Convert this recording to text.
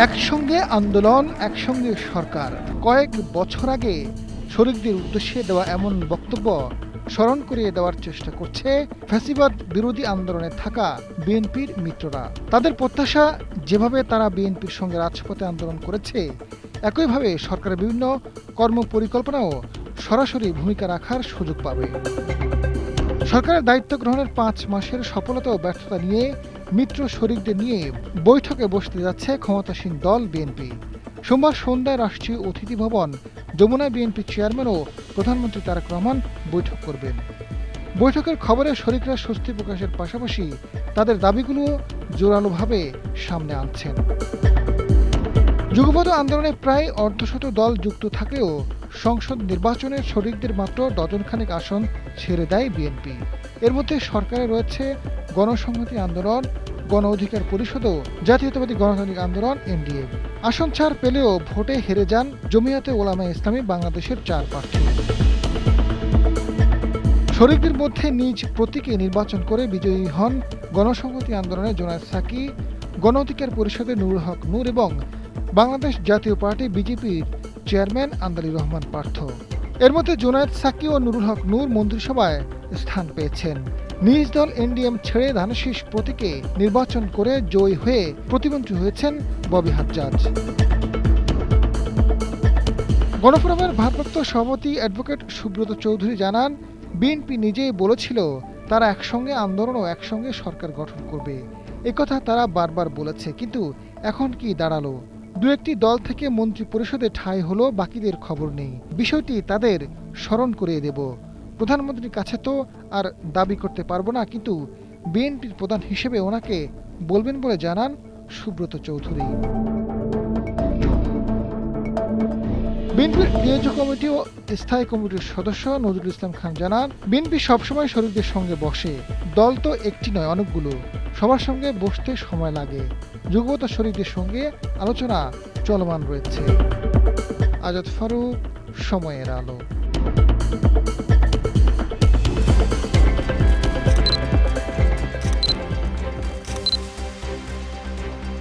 একসঙ্গে আন্দোলন, একসঙ্গে সরকার। কয়েক বছর আগে শরিকদের উদ্দেশ্যে দেওয়া এমন বক্তব্য স্মরণ করিয়ে দেওয়ার চেষ্টা করছে ফ্যাসিবাদ বিরোধী আন্দোলনে থাকা বিএনপির মিত্ররা। তাদের প্রত্যাশা, যেভাবে তারা বিএনপির সঙ্গে রাজপথে আন্দোলন করেছে, একইভাবে সরকারের বিভিন্ন কর্মপরিকল্পনাও সরাসরি ভূমিকা রাখার সুযোগ পাবে। সরকারের দায়িত্ব গ্রহণের ৫ মাসের সফলতা ও ব্যর্থতা নিয়ে মিত্র শরিকদের নিয়ে বৈঠকে বসতে যাচ্ছে ক্ষমতাসীন দল বিএনপি। সোমবার সন্ধ্যায় রাষ্ট্রীয় অতিথি ভবন যমুনায় বিএনপি চেয়ারম্যান ও প্রধানমন্ত্রী তারেক রহমান বৈঠক করবেন। বৈঠকের খবরে শরিকরা স্বস্তি প্রকাশের পাশাপাশি তাদের দাবিগুলো জোরালোভাবে সামনে আনছেন। যুগপৎ আন্দোলনে প্রায় অর্ধশত দল যুক্ত থাকলেও সংসদ নির্বাচনে শরিকদের মাত্র ডজনখানেক আসন ছেড়ে দেয় বিএনপি। এর মধ্যে সরকারে রয়েছে গণসংহতি আন্দোলন, গণ অধিকার পরিষদ ও জাতীয়তাবাদী গণতান্ত্রিক আন্দোলন এনডিএ। আসন ছাড় পেলেও ভোটে হেরে যান জমিয়াতে ওলামায়ে ইসলামী বাংলাদেশের ৪ প্রার্থী। শরিকদের মধ্যে নিজ প্রতীকে নির্বাচন করে বিজয়ী হন গণসংহতি আন্দোলনের জোনায়েদ সাকি, গণ অধিকার পরিষদের নুরুল হক নূর এবং বাংলাদেশ জাতীয় পার্টি বিজেপির চেয়ারম্যান আন্দালি রহমান পার্থ। এর মধ্যে জোনায়েদ সাকি ও নুরুল হক নূর মন্ত্রিসভায় স্থান পেয়েছেন। নিজ দল এনডিএম ছেড়ে ধানের প্রতীকে নির্বাচন করে জয়ী হয়ে প্রতিমন্ত্রী হয়েছেন ববি হাজ্জাজ। গণফোরামের ভারপ্রাপ্ত সভাপতি অ্যাডভোকেট সুব্রত চৌধুরী জানান, বিএনপি নিজেই বলেছিল তারা একসঙ্গে আন্দোলন ও একসঙ্গে সরকার গঠন করবে। একথা তারা বারবার বলেছে, কিন্তু এখন কি দাঁড়ালো? দু একটি দল থেকে মন্ত্রী পরিষদে ঠাঁই হলো, বাকিদের খবর নেই। বিষয়টি তাদের স্মরণ করিয়ে দেব। প্রধানমন্ত্রীর কাছে তো আর দাবি করতে পারবো না, কিন্তু বিএনপির প্রধান হিসেবে ওনাকে বলবেন বলে জানান সুব্রত চৌধুরী। বিএনপির নিয়োজ্য কমিটি ও স্থায়ী কমিটির সদস্য নজরুল ইসলাম খান জানান, বিএনপি সবসময় শরিকদের সঙ্গে বসে। দল তো একটি নয়, অনেকগুলো। সবার সঙ্গে বসতে সময় লাগে। যুগপৎ শরিকদের সঙ্গে আলোচনা চলমান রয়েছে। আজাদ ফারুক, সময়ের আলো।